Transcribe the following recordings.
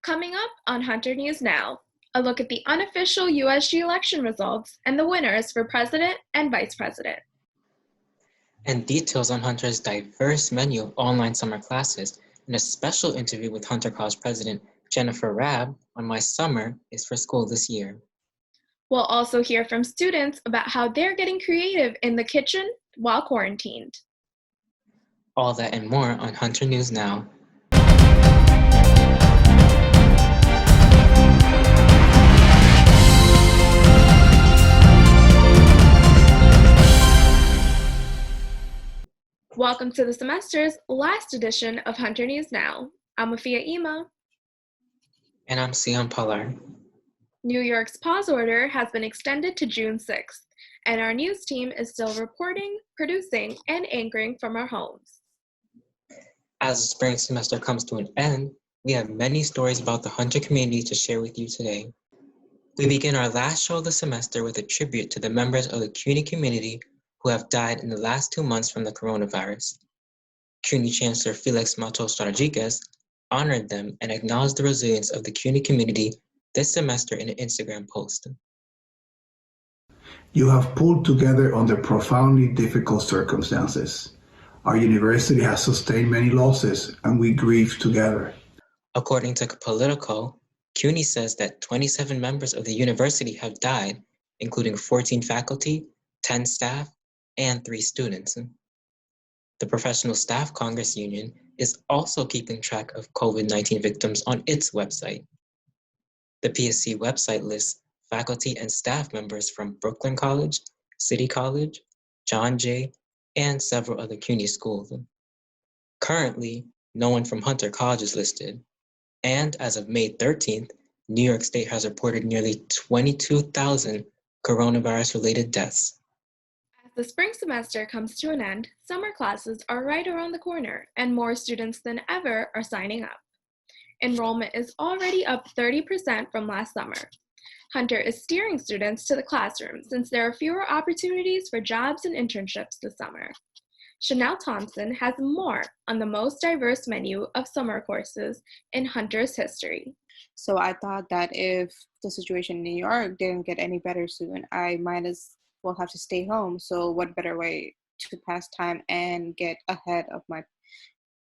Coming up on Hunter News Now, a look at the unofficial USG election results and the winners for president and vice president. And details on Hunter's diverse menu of online summer classes and a special interview with Hunter College President Jeniffer Raab on why summer is for school this year. We'll also hear from students about how they're getting creative in the kitchen while quarantined. All that and more on Hunter News Now. Welcome to the semester's last edition of Hunter News Now. I'm Afia Ima. And I'm Sion Pollard. New York's pause order has been extended to June 6th, and our news team is still reporting, producing, and anchoring from our homes. As the spring semester comes to an end, we have many stories about the Hunter community to share with you today. We begin our last show of the semester with a tribute to the members of the CUNY community who have died in the last 2 months from the coronavirus. CUNY Chancellor Felix Matos Rodriguez honored them and acknowledged the resilience of the CUNY community this semester in an Instagram post. You have pulled together under profoundly difficult circumstances. Our university has sustained many losses, and we grieve together. According to Politico, CUNY says that 27 members of the university have died, including 14 faculty, 10 staff, and 3 students. The Professional Staff Congress Union is also keeping track of COVID-19 victims on its website. The PSC website lists faculty and staff members from Brooklyn College, City College, John Jay, and several other CUNY schools. Currently, no one from Hunter College is listed, and as of May 13th, New York State has reported nearly 22,000 coronavirus-related deaths. As the spring semester comes to an end, summer classes are right around the corner, and more students than ever are signing up. Enrollment is already up 30% from last summer. Hunter is steering students to the classroom since there are fewer opportunities for jobs and internships this summer. Chanel Thompson has more on the most diverse menu of summer courses in Hunter's history. So I thought that if the situation in New York didn't get any better soon, I might as well have to stay home. So what better way to pass time and get ahead of my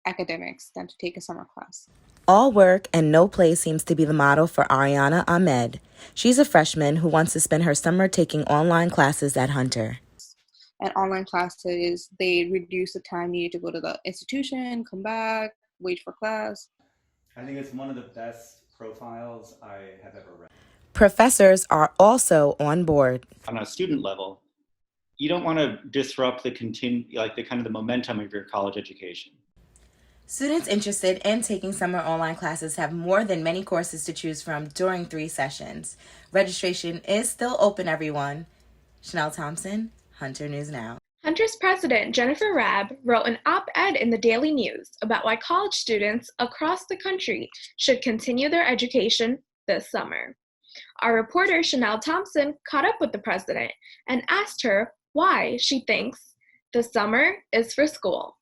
academics than to take a summer class? All work and no play seems to be the motto for Ariana Ahmed. She's a freshman who wants to spend her summer taking online classes at Hunter. And online classes, they reduce the time needed to go to the institution, come back, wait for class. I think it's one of the best profiles I have ever read. Professors are also on board. On a student level, you don't want to disrupt the momentum of your college education. Students interested in taking summer online classes have more than many courses to choose from during 3 sessions. Registration is still open, everyone. Chanel Thompson, Hunter News Now. Hunter's president, Jeniffer Raab, wrote an op-ed in the Daily News about why college students across the country should continue their education this summer. Our reporter, Chanel Thompson, caught up with the president and asked her why she thinks the summer is for school.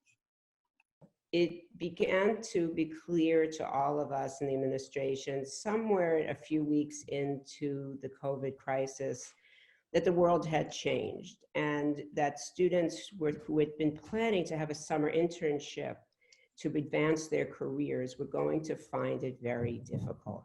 It began to be clear to all of us in the administration somewhere a few weeks into the COVID crisis that the world had changed and that students who had been planning to have a summer internship to advance their careers were going to find it very difficult.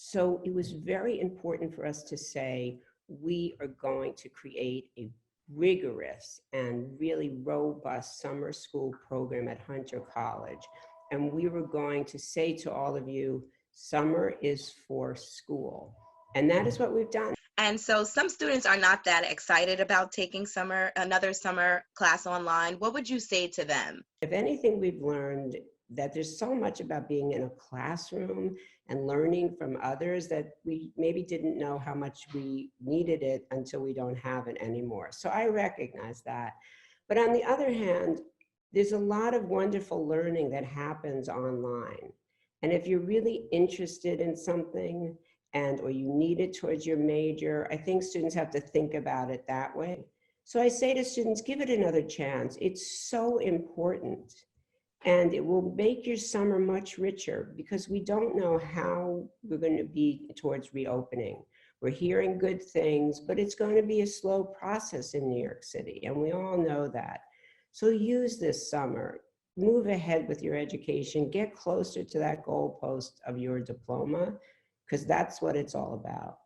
So it was very important for us to say, we are going to create a rigorous and really robust summer school program at Hunter College. And we were going to say to all of you, summer is for school. And that is what we've done. And so some students are not that excited about taking another summer class online. What would you say to them? If anything, we've learned that there's so much about being in a classroom and learning from others that we maybe didn't know how much we needed it until we don't have it anymore. So I recognize that. But on the other hand, there's a lot of wonderful learning that happens online. And if you're really interested in something or you need it towards your major, I think students have to think about it that way. So I say to students, give it another chance. It's so important And it will make your summer much richer because we don't know how we're going to be towards reopening. We're hearing good things, but it's going to be a slow process in New York City, and we all know that. So use this summer, move ahead with your education, get closer to that goalpost of your diploma, because that's what it's all about.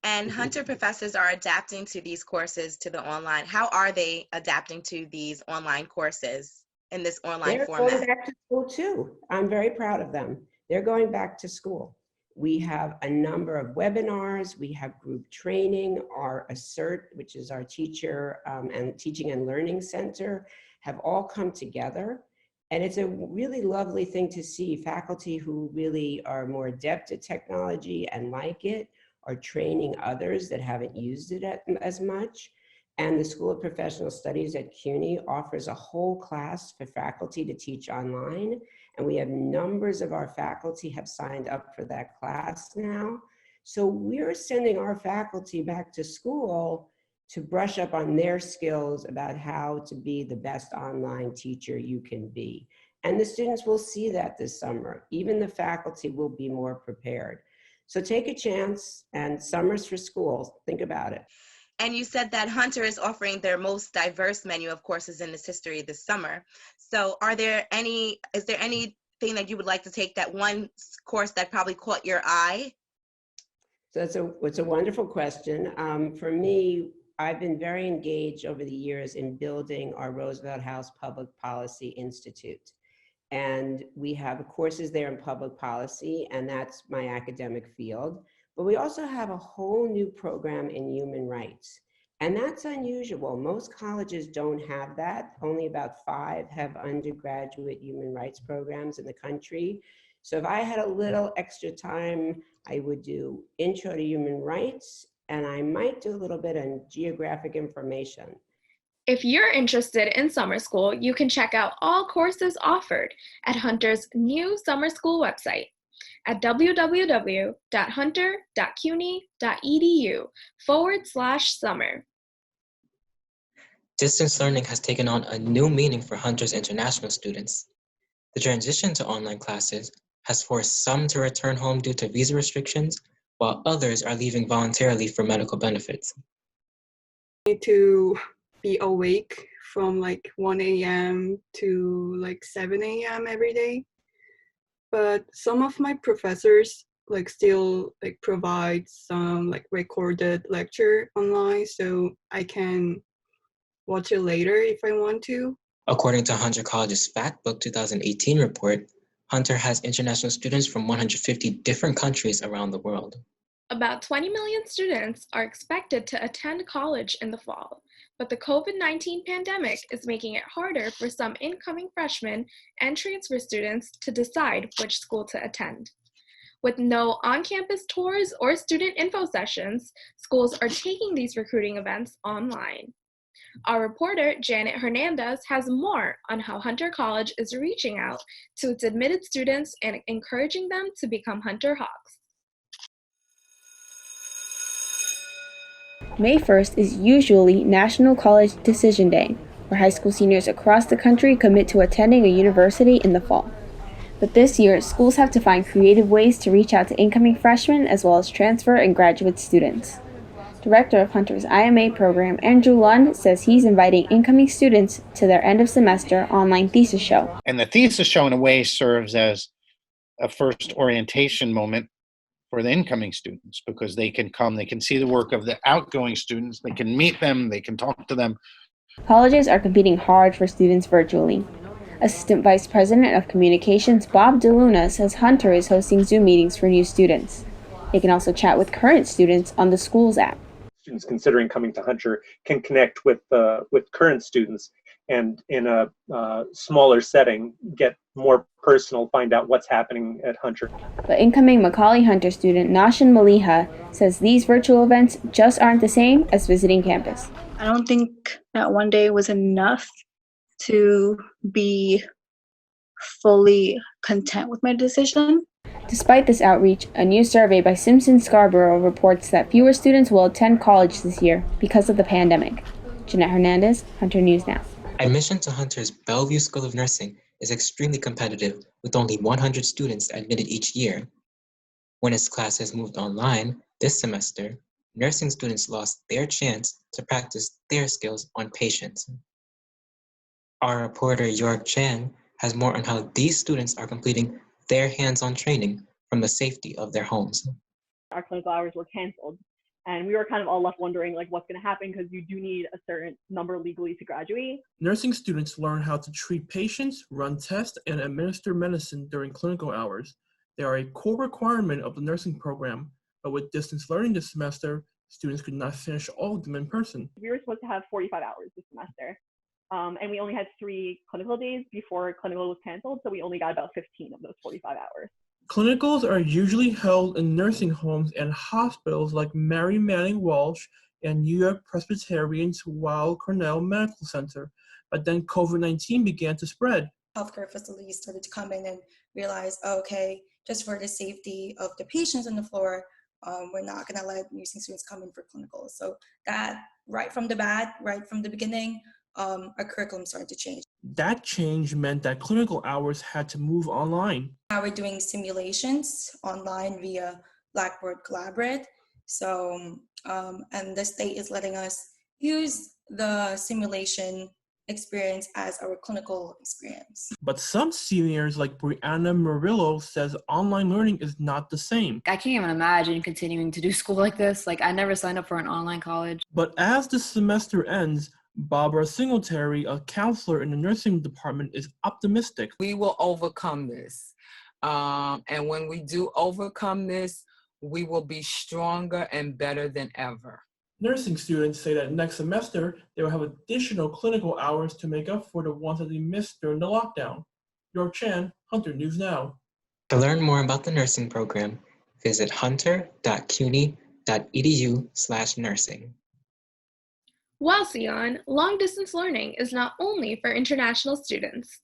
And Hunter professors are adapting to these courses to the online. How are they adapting to these online courses in this online format? They're going back to school too. I'm very proud of them. They're going back to school. We have a number of webinars. We have group training. Our ASSERT, which is our teacher and teaching and learning center, have all come together. And it's a really lovely thing to see faculty who really are more adept at technology and like it are training others that haven't used it as much. And the School of Professional Studies at CUNY offers a whole class for faculty to teach online. And we have numbers of our faculty have signed up for that class now. So we're sending our faculty back to school to brush up on their skills about how to be the best online teacher you can be. And the students will see that this summer. Even the faculty will be more prepared. So take a chance, and summer's for school. Think about it. And you said that Hunter is offering their most diverse menu of courses in this history this summer. So is there anything that you would like to take, that one course that probably caught your eye? So it's a wonderful question. For me, I've been very engaged over the years in building our Roosevelt House Public Policy Institute. And we have courses there in public policy, and that's my academic field. But we also have a whole new program in human rights. And that's unusual. Most colleges don't have that. Only about 5 have undergraduate human rights programs in the country. So if I had a little extra time, I would do Intro to Human Rights, and I might do a little bit on geographic information. If you're interested in summer school, you can check out all courses offered at Hunter's new summer school website at www.hunter.cuny.edu/summer. Distance learning has taken on a new meaning for Hunter's international students. The transition to online classes has forced some to return home due to visa restrictions, while others are leaving voluntarily for medical benefits. To be awake from like 1 a.m. to like 7 a.m. every day. But some of my professors like still like provide some like recorded lecture online, so I can watch it later if I want to. According to Hunter College's Factbook 2018 report, Hunter has international students from 150 different countries around the world. About 20 million students are expected to attend college in the fall, but the COVID-19 pandemic is making it harder for some incoming freshmen and transfer students to decide which school to attend. With no on-campus tours or student info sessions, schools are taking these recruiting events online. Our reporter, Janet Hernandez, has more on how Hunter College is reaching out to its admitted students and encouraging them to become Hunter Hawks. May 1st is usually National College Decision Day, where high school seniors across the country commit to attending a university in the fall. But this year, schools have to find creative ways to reach out to incoming freshmen as well as transfer and graduate students. Director of Hunter's IMA program, Andrew Lund, says he's inviting incoming students to their end of semester online thesis show. And the thesis show in a way serves as a first orientation moment for the incoming students, because they can come, they can see the work of the outgoing students, they can meet them, they can talk to them. Colleges are competing hard for students virtually. Assistant Vice President of Communications Bob DeLuna says Hunter is hosting Zoom meetings for new students. They can also chat with current students on the school's app. Students considering coming to Hunter can connect with current students, and in a smaller setting, get more personal, find out what's happening at Hunter. But incoming Macaulay Hunter student Nashin Maliha says these virtual events just aren't the same as visiting campus. I don't think that one day was enough to be fully content with my decision. Despite this outreach, a new survey by Simpson Scarborough reports that fewer students will attend college this year because of the pandemic. Jeanette Hernandez, Hunter News Now. Admission to Hunter's Bellevue School of Nursing is extremely competitive with only 100 students admitted each year. When its classes moved online this semester, nursing students lost their chance to practice their skills on patients. Our reporter York Chan has more on how these students are completing their hands-on training from the safety of their homes. Our clinical hours were canceled, and we were kind of all left wondering like what's going to happen because you do need a certain number legally to graduate. Nursing students learn how to treat patients, run tests, and administer medicine during clinical hours. They are a core requirement of the nursing program, but with distance learning this semester, students could not finish all of them in person. We were supposed to have 45 hours this semester, and we only had 3 clinical days before clinical was canceled, so we only got about 15 of those 45 hours. Clinicals are usually held in nursing homes and hospitals like Mary Manning Walsh and New York Presbyterian's Weill Cornell Medical Center, but then COVID-19 began to spread. Healthcare facilities started to come in and realize, okay, just for the safety of the patients on the floor, we're not going to let nursing students come in for clinicals. So that right from the beginning, our curriculum started to change. That change meant that clinical hours had to move online. Now we're doing simulations online via Blackboard Collaborate. So, and the state is letting us use the simulation experience as our clinical experience. But some seniors like Brianna Murillo says online learning is not the same. I can't even imagine continuing to do school like this. Like I never signed up for an online college. But as the semester ends, Barbara Singletary, a counselor in the nursing department, is optimistic. We will overcome this. And when we do overcome this, we will be stronger and better than ever. Nursing students say that next semester, they will have additional clinical hours to make up for the ones that they missed during the lockdown. York Chan, Hunter News Now. To learn more about the nursing program, visit hunter.cuny.edu/nursing. While Sion, long-distance learning is not only for international students.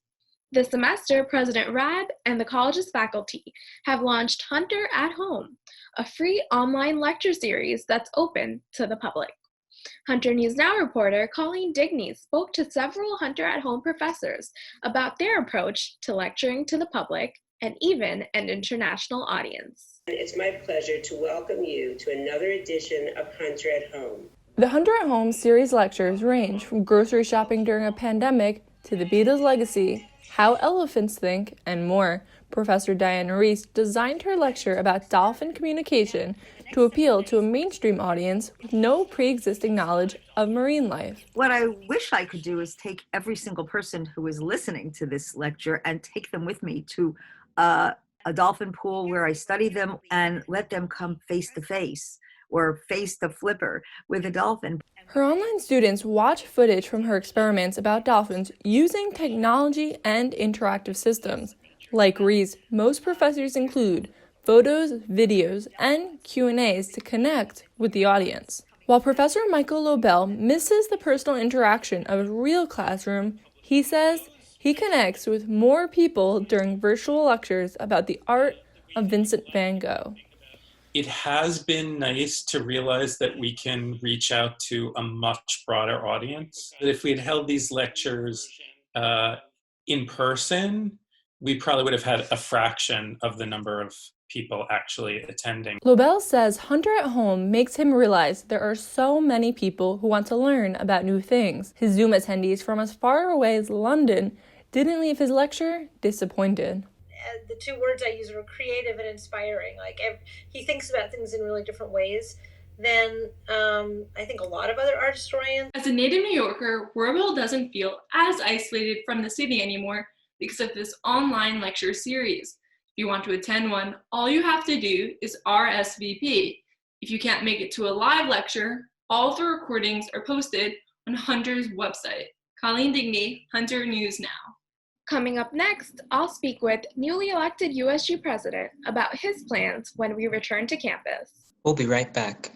This semester, President Raab and the college's faculty have launched Hunter at Home, a free online lecture series that's open to the public. Hunter News Now reporter Colleen Digney spoke to several Hunter at Home professors about their approach to lecturing to the public and even an international audience. It's my pleasure to welcome you to another edition of Hunter at Home. The Hunter at Home series lectures range from grocery shopping during a pandemic to the Beatles' legacy, how elephants think, and more. Professor Diana Reese designed her lecture about dolphin communication to appeal to a mainstream audience with no pre-existing knowledge of marine life. What I wish I could do is take every single person who is listening to this lecture and take them with me to a dolphin pool where I study them and let them come face to face or face the flipper with a dolphin. Her online students watch footage from her experiments about dolphins using technology and interactive systems. Like Reese, most professors include photos, videos, and Q&As to connect with the audience. While Professor Michael Lobel misses the personal interaction of a real classroom, he says he connects with more people during virtual lectures about the art of Vincent van Gogh. It has been nice to realize that we can reach out to a much broader audience. If we had held these lectures in person, we probably would have had a fraction of the number of people actually attending. Lobel says Hunter at Home makes him realize there are so many people who want to learn about new things. His Zoom attendees from as far away as London didn't leave his lecture disappointed. The 2 words I use are creative and inspiring. Like he thinks about things in really different ways than I think a lot of other art historians. As a native New Yorker, Roybal doesn't feel as isolated from the city anymore because of this online lecture series. If you want to attend one, all you have to do is RSVP. If you can't make it to a live lecture, all of the recordings are posted on Hunter's website. Colleen Digney, Hunter News Now. Coming up next, I'll speak with newly elected USG President about his plans when we return to campus. We'll be right back.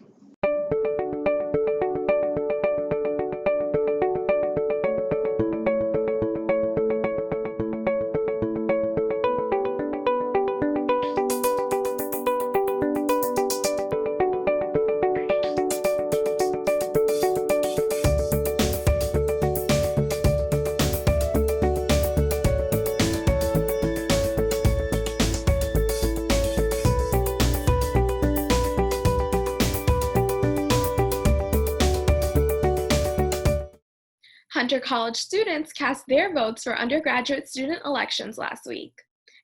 Hunter College students cast their votes for undergraduate student elections last week,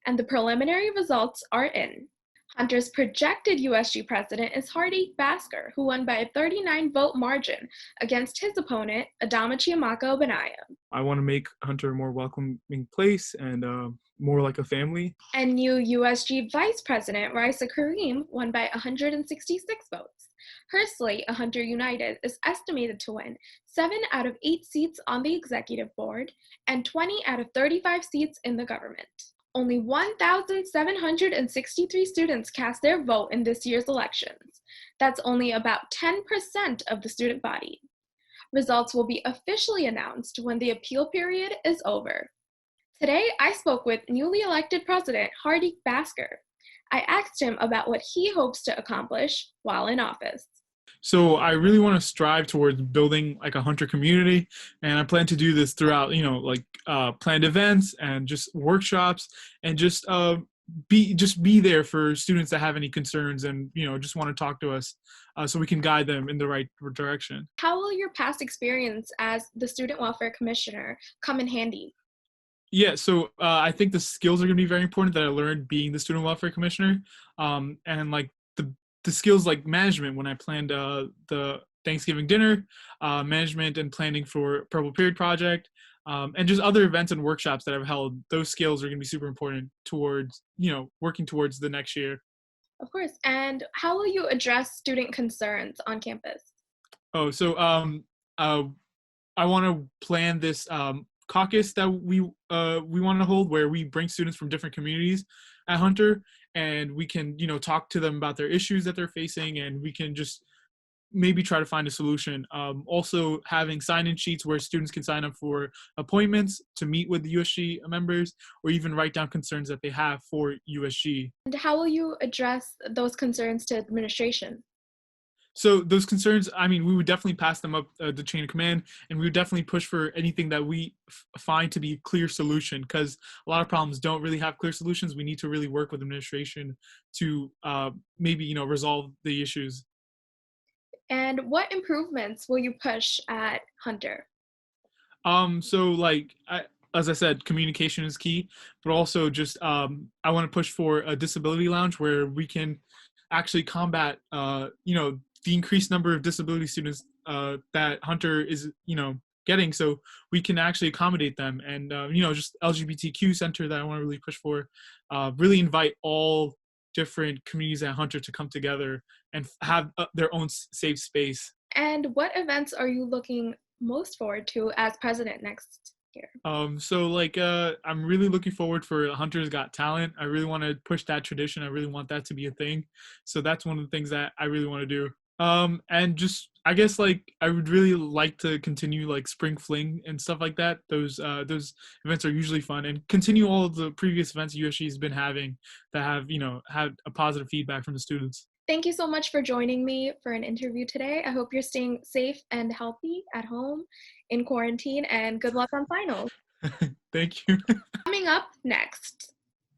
and the preliminary results are in. Hunter's projected USG president is Hardik Bhaskar, who won by a 39-vote margin against his opponent, Adama Chiamaka Obanaya. I want to make Hunter a more welcoming place and more like a family. And new USG vice president, Raisa Kareem, won by 166 votes. Her slate, Hunter United, is estimated to win 7 out of 8 seats on the executive board and 20 out of 35 seats in the government. Only 1,763 students cast their vote in this year's elections. That's only about 10% of the student body. Results will be officially announced when the appeal period is over. Today, I spoke with newly elected President Hardik Bhaskar. I asked him about what he hopes to accomplish while in office. So I really want to strive towards building like a Hunter community, and I plan to do this throughout, planned events and just workshops, and just be there for students that have any concerns and just want to talk to us, so we can guide them in the right direction. How will your past experience as the Student Welfare Commissioner come in handy? Yeah, so I think the skills are going to be very important that I learned being the Student Welfare Commissioner, and like the skills like management when I planned the Thanksgiving dinner, management and planning for Purple Period Project, and just other events and workshops that I've held. Those skills are going to be super important towards, working towards the next year. Of course. And how will you address student concerns on campus? Oh, so I want to plan this caucus that we want to hold, where we bring students from different communities at Hunter, and we can talk to them about their issues that they're facing, and we can just maybe try to find a solution. Also having sign-in sheets where students can sign up for appointments to meet with the USG members, or even write down concerns that they have for USG. And how will you address those concerns to administration? So those concerns, we would definitely pass them up the chain of command, and we would definitely push for anything that we find to be a clear solution, because a lot of problems don't really have clear solutions. We need to really work with administration to maybe, resolve the issues. And what improvements will you push at Hunter? As I said, communication is key, but also just I want to push for a disability lounge where we can actually combat, the increased number of disability students that Hunter is, getting, so we can actually accommodate them. And, just LGBTQ center that I want to really push for, really invite all different communities at Hunter to come together and have their own safe space. And what events are you looking most forward to as president next year? I'm really looking forward for Hunter's Got Talent. I really want to push that tradition. I really want that to be a thing. So that's one of the things that I really want to do. And just, I guess, I would really like to continue Spring Fling and stuff like that. Those events are usually fun, and continue all of the previous events USG has been having that have, had a positive feedback from the students. Thank you so much for joining me for an interview today. I hope you're staying safe and healthy at home in quarantine, and good luck on finals. Thank you. Coming up next,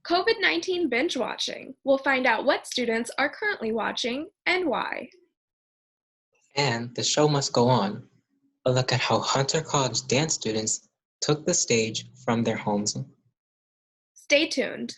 COVID-19 binge watching. We'll find out what students are currently watching and why. And the show must go on. A look at how Hunter College dance students took the stage from their homes. Stay tuned.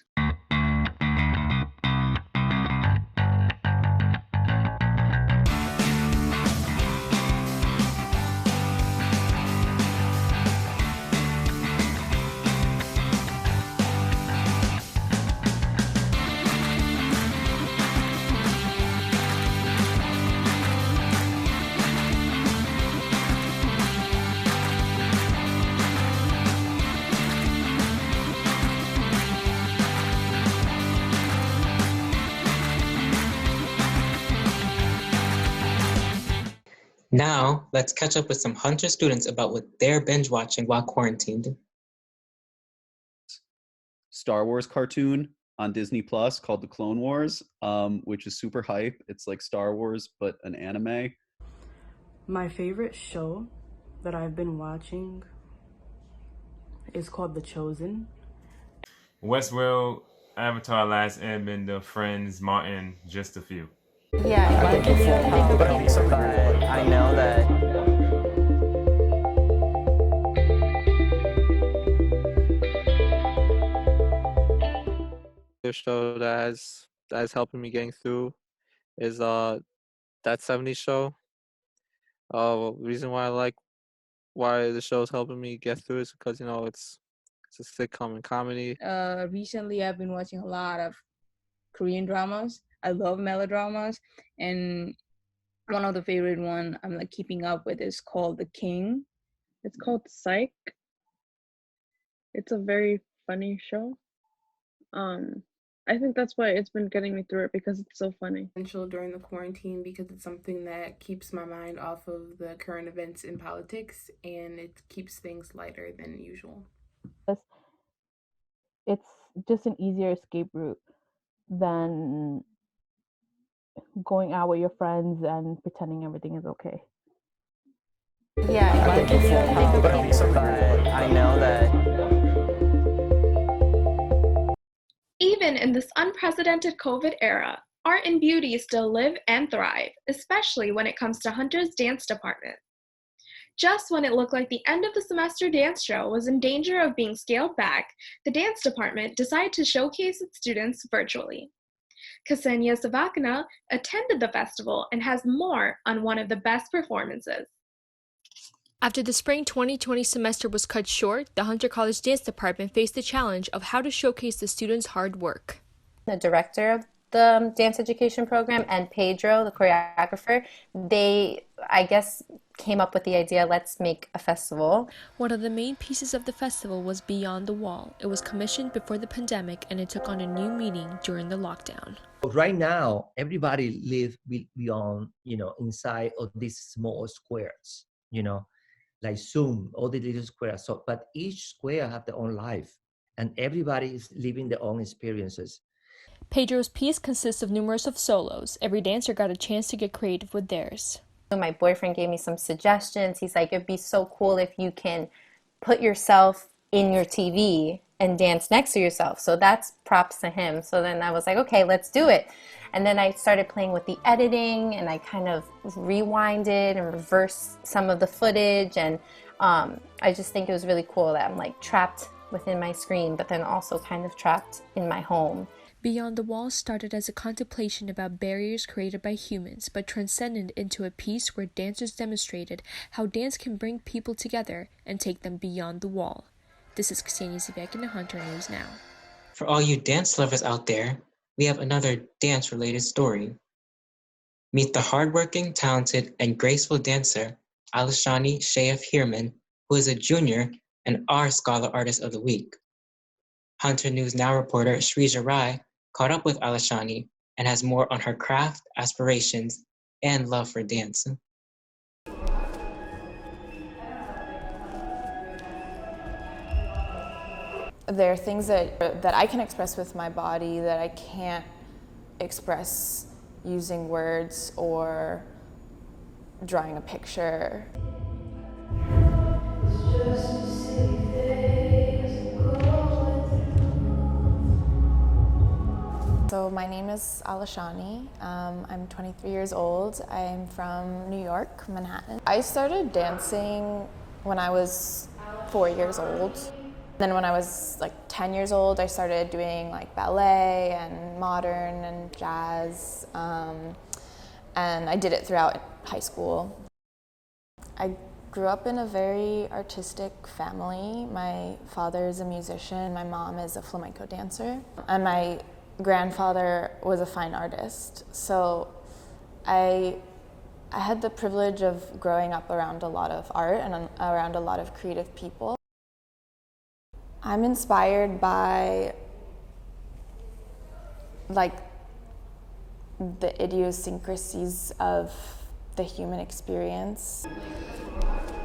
Now, let's catch up with some Hunter students about what they're binge watching while quarantined. Star Wars cartoon on Disney Plus called The Clone Wars, which is super hype. It's like Star Wars, but an anime. My favorite show that I've been watching is called The Chosen. Westworld, Avatar, Last Airbender, Friends, Martin, just a few. Yeah, I think it's Full House, but I know that particular show that is helping me getting through is That 70s Show. Reason why the show is helping me get through is because it's a sitcom and comedy. Recently, I've been watching a lot of Korean dramas. I love melodramas, and one of the favorite one I'm like keeping up with is called The King. It's called Psych. It's a very funny show. I think that's why it's been getting me through it, because it's so funny. Essential during the quarantine because it's something that keeps my mind off of the current events in politics, and it keeps things lighter than usual. It's just an easier escape route than going out with your friends and pretending everything is okay. Yeah, I think it's helpful, but I know that Even in this unprecedented COVID era, art and beauty still live and thrive, especially when it comes to Hunter's dance department. Just when it looked like the end of the semester dance show was in danger of being scaled back, the dance department decided to showcase its students virtually. Ksenia Savakina attended the festival and has more on one of the best performances. After the spring 2020 semester was cut short, the Hunter College Dance Department faced the challenge of how to showcase the students' hard work. The director of the dance education program and Pedro, the choreographer, they, I guess, came up with the idea, let's make a festival. One of the main pieces of the festival was Beyond the Wall. It was commissioned before the pandemic and it took on a new meaning during the lockdown. Right now, everybody lives beyond, inside of these small squares, like Zoom, all the little squares. So, but each square have their own life, and everybody is living their own experiences. Pedro's piece consists of numerous solos. Every dancer got a chance to get creative with theirs. My boyfriend gave me some suggestions. He's like, it'd be so cool if you can put yourself in your TV and dance next to yourself. So that's props to him. So then I was like, okay, let's do it. And then I started playing with the editing, and I kind of rewinded and reversed some of the footage. And I just think it was really cool that I'm like trapped within my screen, but then also kind of trapped in my home. Beyond the Wall started as a contemplation about barriers created by humans, but transcended into a piece where dancers demonstrated how dance can bring people together and take them beyond the wall. This is Ksenia Zivek in Hunter News Now. For all you dance lovers out there, we have another dance-related story. Meet the hardworking, talented, and graceful dancer, Alishani Shayef Hirman, who is a junior and our Scholar Artist of the Week. Hunter News Now reporter Shrija Rai caught up with Alishani and has more on her craft, aspirations, and love for dance. There are things that I can express with my body that I can't express using words or drawing a picture. So my name is Alishani. I'm 23 years old. I'm from New York, Manhattan. I started dancing when I was 4 years old. Then when I was like 10 years old, I started doing like ballet and modern and jazz. And I did it throughout high school. I grew up in a very artistic family. My father is a musician. My mom is a flamenco dancer. And my grandfather was a fine artist. So I had the privilege of growing up around a lot of art and around a lot of creative people. I'm inspired by like the idiosyncrasies of the human experience.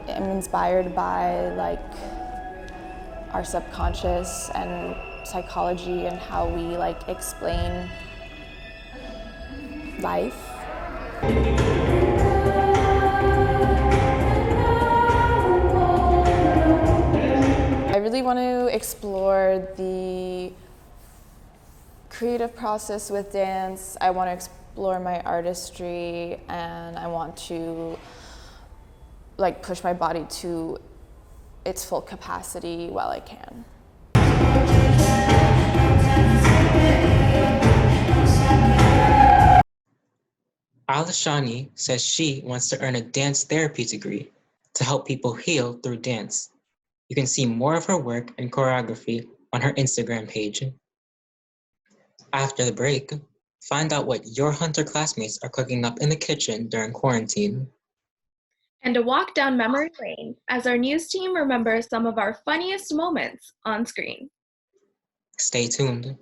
I'm inspired by like our subconscious and psychology and how we like explain life. I really want to explore the creative process with dance. I want to explore my artistry, and I want to like push my body to its full capacity while I can. Alashani says she wants to earn a dance therapy degree to help people heal through dance. You can see more of her work and choreography on her Instagram page. After the break, find out what your Hunter classmates are cooking up in the kitchen during quarantine. And a walk down memory lane as our news team remembers some of our funniest moments on screen. Stay tuned.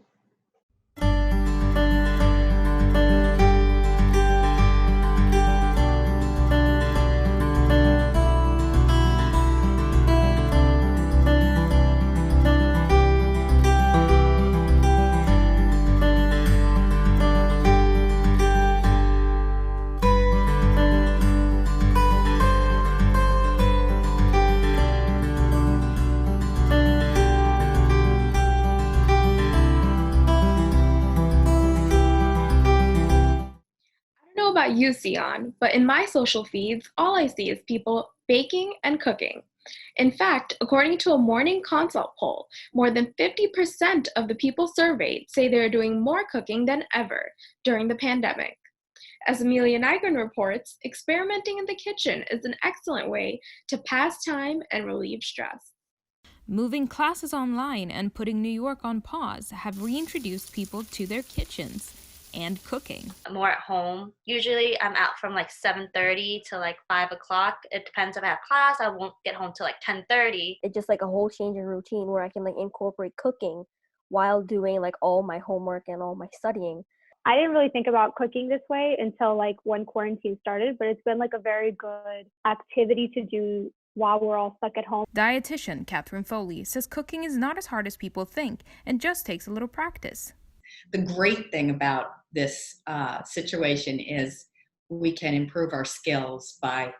About you, Sion, but in my social feeds, all I see is people baking and cooking. In fact, according to a morning consult poll, more than 50% of the people surveyed say they're doing more cooking than ever during the pandemic. As Amelia Nygren reports, experimenting in the kitchen is an excellent way to pass time and relieve stress. Moving classes online and putting New York on pause have reintroduced people to their kitchens and cooking. More at home. Usually I'm out from like 7:30 to like 5 o'clock. It depends if I have class. I won't get home till like 10:30. It's just like a whole change in routine where I can like incorporate cooking while doing like all my homework and all my studying. I didn't really think about cooking this way until like when quarantine started, but it's been like a very good activity to do while we're all stuck at home. Dietitian Catherine Foley says cooking is not as hard as people think and just takes a little practice. The great thing about this situation is we can improve our skills by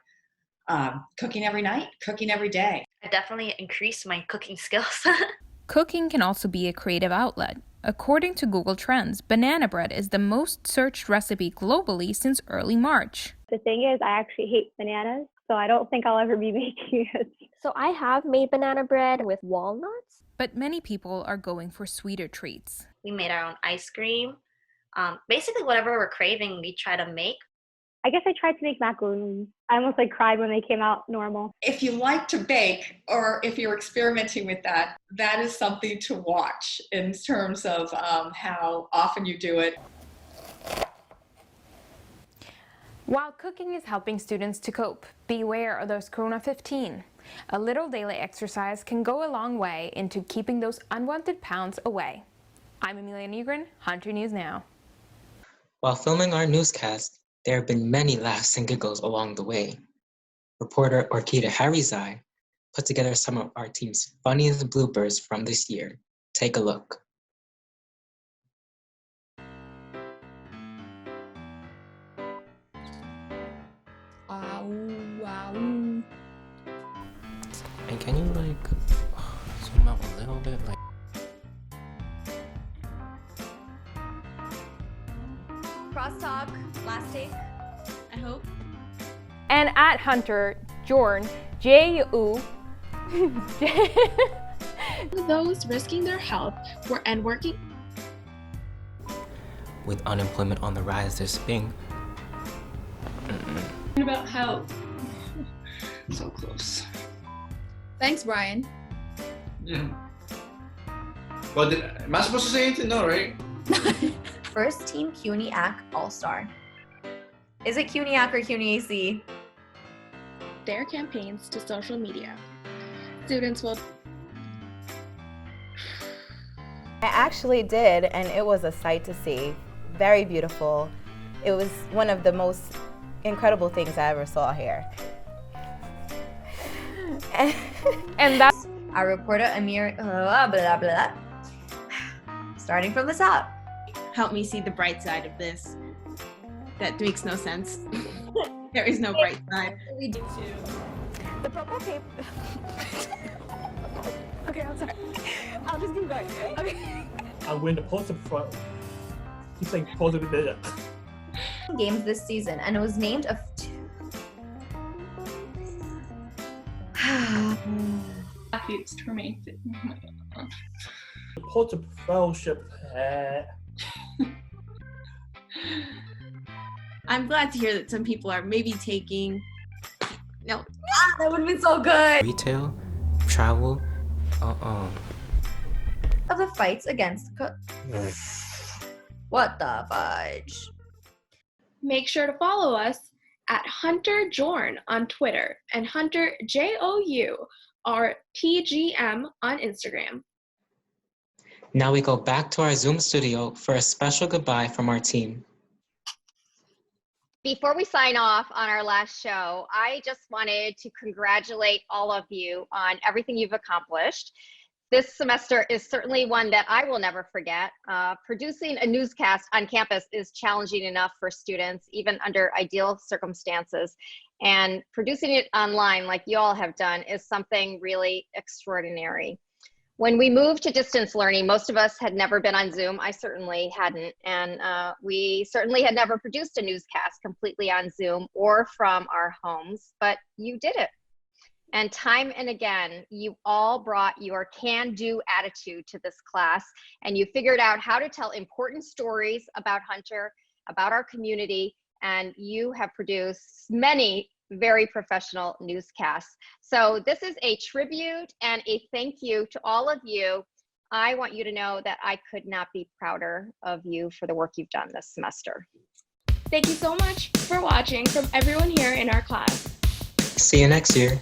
cooking every night, cooking every day. I definitely increased my cooking skills. Cooking can also be a creative outlet. According to Google Trends, banana bread is the most searched recipe globally since early March. The thing is, I actually hate bananas, so I don't think I'll ever be making it. So I have made banana bread with walnuts. But many people are going for sweeter treats. We made our own ice cream. Basically, whatever we're craving, we try to make. I guess I tried to make macaroons. I almost like cried when they came out normal. If you like to bake or if you're experimenting with that, that is something to watch in terms of how often you do it. While cooking is helping students to cope, beware of those Corona 15. A little daily exercise can go a long way into keeping those unwanted pounds away. I'm Amelia Nygren, Hunter News Now. While filming our newscast, there have been many laughs and giggles along the way. Reporter Orkita Harizai put together some of our team's funniest bloopers from this year. Take a look. And can you like zoom out a little bit? Like Crosstalk, last take, I hope. And at Hunter, Jorn, J-U. Those risking their health and working. With unemployment on the rise, there's being About health. So close. Thanks, Brian. Yeah. Well, am I supposed to say anything? No, right? First Team CUNY AC All-Star. Is it CUNY AC or CUNY AC? Their campaigns to social media. Students will. I actually did, and it was a sight to see. Very beautiful. It was one of the most incredible things I ever saw here. And that's our reporter Amir. Blah, blah, blah. Starting from the top. Help me see the bright side of this. That makes no sense. There is no bright side. We do too. The purple paper. Okay, I'm sorry. I'll just keep going. Okay. I win the positive front. Keep saying positive data. Games this season, and it was named a. It's for me. Support the fellowship. I'm glad to hear that some people are maybe taking. No. That would have been so good. Retail, travel, Of the fights against what the fudge? Make sure to follow us at Hunter Jorn on Twitter and Hunter JOU or PGM on Instagram. Now we go back to our Zoom studio for a special goodbye from our team. Before we sign off on our last show, I just wanted to congratulate all of you on everything you've accomplished. This semester is certainly one that I will never forget. Producing a newscast on campus is challenging enough for students, even under ideal circumstances. And producing it online, like you all have done, is something really extraordinary. When we moved to distance learning, most of us had never been on Zoom. I certainly hadn't. And we certainly had never produced a newscast completely on Zoom or from our homes, but you did it. And time and again, you all brought your can-do attitude to this class, and you figured out how to tell important stories about Hunter, about our community, and you have produced many very professional newscasts. So this is a tribute and a thank you to all of you. I want you to know that I could not be prouder of you for the work you've done this semester. Thank you so much for watching from everyone here in our class. See you next year.